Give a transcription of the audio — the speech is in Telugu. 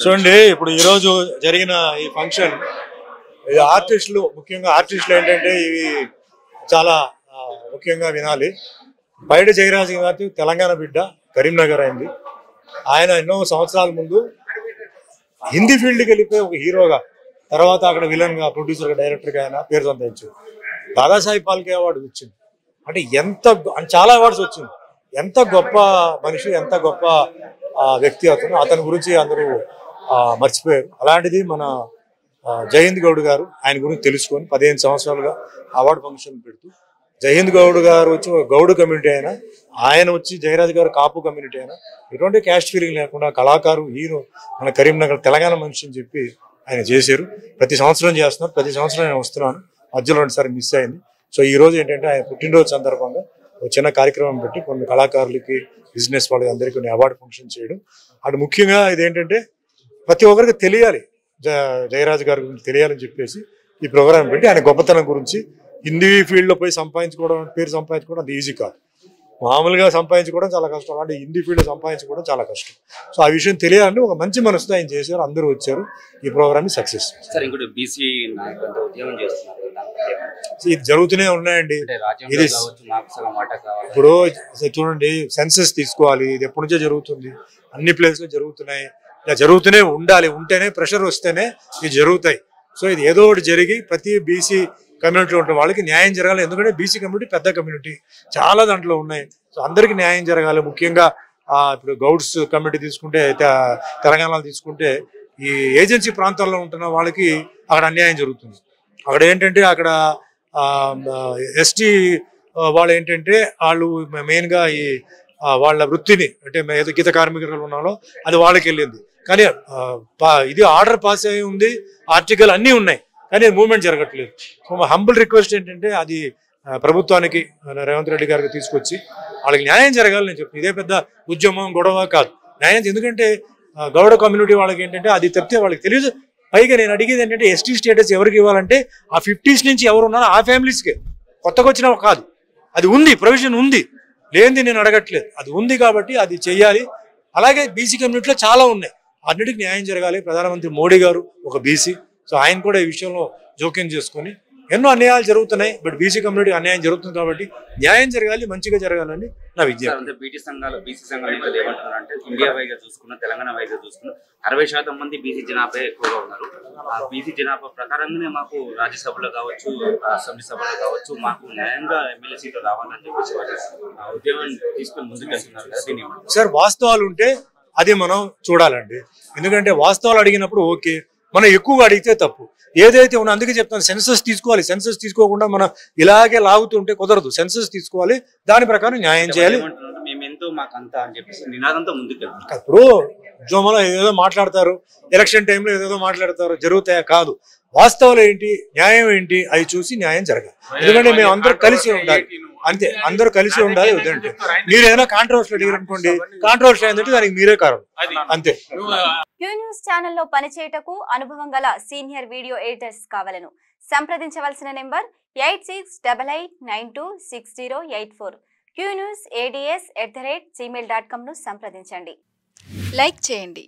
చూడండి ఇప్పుడు ఈ రోజు జరిగిన ఈ ఫంక్షన్ ఆర్టిస్టులు ముఖ్యంగా ఆర్టిస్టులు ఏంటంటే ఇవి చాలా ముఖ్యంగా వినాలి. పైడి జయరాజు గారి తెలంగాణ బిడ్డ, కరీంనగర్ అయింది. ఆయన ఎన్నో సంవత్సరాల ముందు హిందీ ఫీల్డ్కి వెళ్ళిపోయి ఒక హీరోగా, తర్వాత అక్కడ విలన్గా, ప్రొడ్యూసర్గా, డైరెక్టర్గా ఆయన పేరు సంపాదించారు. దాదాసాహెబ్ ఫాల్కే అవార్డు వచ్చింది. అంటే చాలా అవార్డ్స్ వచ్చింది. ఎంత గొప్ప మనిషి, ఎంత గొప్ప వ్యక్తి అతని గురించి అందరూ మర్చిపోయారు. అలాంటిది మన జయహింద్ గౌడ్ గారు ఆయన గురించి తెలుసుకొని 15 సంవత్సరాలుగా అవార్డు ఫంక్షన్ పెడుతూ, జయహింద్ గౌడ్ గారు వచ్చి గౌడ్ కమ్యూనిటీ అయినా, ఆయన వచ్చి జయరాజ్ గారు కాపు కమ్యూనిటీ అయినా, ఎటువంటి క్యాస్ట్ ఫీలింగ్ లేకుండా కళాకారు, హీరో, మన కరీంనగర్ తెలంగాణ మనిషి అని చెప్పి ఆయన చేశారు. ప్రతి సంవత్సరం చేస్తున్నారు. ప్రతి సంవత్సరం నేను వస్తున్నాను. మధ్యలో 2 సార్లు మిస్ అయింది. సో ఈ రోజు ఏంటంటే ఆయన పుట్టినరోజు సందర్భంగా ఒక చిన్న కార్యక్రమం పెట్టి కొన్ని కళాకారులకి, బిజినెస్ వాళ్ళకి అందరికీ కొన్ని అవార్డు ఫంక్షన్ చేయడం. అటు ముఖ్యంగా ఇదేంటంటే ప్రతి ఒక్కరికి తెలియాలి, జయరాజ్ గారి గురించి తెలియాలని చెప్పేసి ఈ ప్రోగ్రాం పెట్టి ఆయన గొప్పతనం గురించి, హిందీ ఫీల్డ్లో పోయి సంపాదించుకోవడం, పేరు సంపాదించుకోవడం అది ఈజీ కాదు. మామూలుగా సంపాదించుకోవడం చాలా కష్టం, అంటే హిందీ ఫీల్డ్ సంపాదించుకోవడం చాలా కష్టం. సో ఆ విషయం తెలియాలని ఒక మంచి మనసుతో ఆయన చేశారు. అందరూ వచ్చారు. ఈ ప్రోగ్రామ్ సక్సెస్. ఇది జరుగుతూనే ఉన్నాయండి. ఇది ఇప్పుడు చూడండి, సెన్సస్ తీసుకోవాలి, ఇది ఎప్పటి నుంచో జరుగుతుంది, అన్ని ప్లేస్లో జరుగుతున్నాయి. ఇలా జరుగుతూనే ఉండాలి. ఉంటేనే ప్రెషర్ వస్తేనే ఇది జరుగుతాయి. సో ఇది ఏదో ఒకటి జరిగి ప్రతి బీసీ కమ్యూనిటీలో ఉన్న వాళ్ళకి న్యాయం జరగాలి. ఎందుకంటే బీసీ కమ్యూనిటీ పెద్ద కమ్యూనిటీ, చాలా దాంట్లో ఉన్నాయి. సో అందరికీ న్యాయం జరగాలి. ముఖ్యంగా ఇప్పుడు గౌడ్స్ కమ్యూనిటీ తీసుకుంటే, తెలంగాణలో తీసుకుంటే, ఈ ఏజెన్సీ ప్రాంతాల్లో ఉంటున్న వాళ్ళకి అక్కడ అన్యాయం జరుగుతుంది. అక్కడ ఏంటంటే అక్కడ ఎస్టీ వాళ్ళు ఏంటంటే వాళ్ళు మెయిన్గా ఈ వాళ్ళ వృత్తిని, అంటే ఏదో గీత కార్మికులు ఉన్నాలో అది వాళ్ళకి వెళ్ళింది. కానీ ఇది ఆర్డర్ పాస్ అయి ఉంది, ఆర్టికల్ అన్నీ ఉన్నాయి, కానీ మూవ్మెంట్ జరగట్లేదు. సో మా హంబుల్ రిక్వెస్ట్ ఏంటంటే అది ప్రభుత్వానికి, రేవంత్ రెడ్డి గారికి తీసుకొచ్చి వాళ్ళకి న్యాయం జరగాలని నేను చెప్తాను. ఇదే పెద్ద ఉద్యమం, గొడవ కాదు, న్యాయం. ఎందుకంటే గౌడ కమ్యూనిటీ వాళ్ళకి ఏంటంటే అది తప్పితే వాళ్ళకి తెలియదు. పైగా నేను అడిగేది ఏంటంటే ఎస్టీ స్టేటస్ ఎవరికి ఇవ్వాలంటే ఆ 50s నుంచి ఎవరు ఉన్నారో ఆ ఫ్యామిలీస్కే, కొత్తగా వచ్చినా కాదు. అది ఉంది, ప్రొవిజన్ ఉంది, లేనిది నేను అడగట్లేదు, అది ఉంది. కాబట్టి అది చెయ్యాలి. అలాగే బీసీ కమ్యూనిటీలో చాలా ఉన్నాయి, అన్నిటికీ న్యాయం జరగాలి. ప్రధానమంత్రి మోడీ గారు ఒక బీసీ, సో ఆయన కూడా ఈ విషయంలో జోక్యం చేసుకొని, ఎన్నో అన్యాయాలు జరుగుతున్నాయి, బట్ బీసీ కమ్యూనిటీ అన్యాయం జరుగుతుంది కాబట్టి న్యాయం జరగాలి, మంచిగా జరగాలని నా విజ్ఞప్తి. బీసీ సంఘాలు ఏమంటున్నారంటే, ఇండియా వైగా చూసుకున్న, తెలంగాణ వైగా చూసుకున్న 60% మంది బీసీ జనాభా ఎక్కువగా ఉన్నారు. ఆ బీసీ జనాభా ప్రకారంగానే మాకు రాజ్యసభలో కావచ్చు, అసెంబ్లీ సభలో కావచ్చు, మాకు న్యాయంగా ఎమ్మెల్యే సీట్లు రావాలని చెప్పేసి ఉద్యమం తీసుకుని ముందుకెళ్తున్నారు కదా. దీన్ని సార్ వాస్తవాలు ఉంటే అది మనం చూడాలండి. ఎందుకంటే వాస్తవాలు అడిగినప్పుడు ఓకే, మనం ఎక్కువగా అడిగితే తప్పు. ఏదైతే ఉన్నా అందుకే చెప్తాను, సెన్సస్ తీసుకోవాలి. సెన్సస్ తీసుకోకుండా మనం ఇలాగే లాగుతుంటే కుదరదు. సెన్సస్ తీసుకోవాలి, దాని ప్రకారం న్యాయం చేయాలి. ఇప్పుడు ఉద్యమంలో ఏదేదో మాట్లాడతారు, ఎలక్షన్ టైంలో ఏదేదో మాట్లాడతారు, జరుగుతాయా? కాదు. వాస్తవాలు ఏంటి, న్యాయం ఏంటి, అవి చూసి న్యాయం జరగాలి. ఎందుకంటే మేము అందరూ కలిసి ఉండాలి, అంతే. అందరూ కలిసి ఉండాలి. వద్దంటే మీరు ఏదైనా కాంట్రవర్సీ అడిగారు అనుకోండి, కాంట్రవర్సీ ఏంటంటే దానికి మీరే కారణం, అంతే. క్యూ న్యూస్ ఛానల్లో పనిచేయటకు అనుభవం గల సీనియర్ వీడియో ఎడిటర్స్ కావాలను సంప్రదించవలసిన నెంబర్ 8688926084. qnewsads@gmail.com ను సంప్రదించండి. లైక్ చేయండి.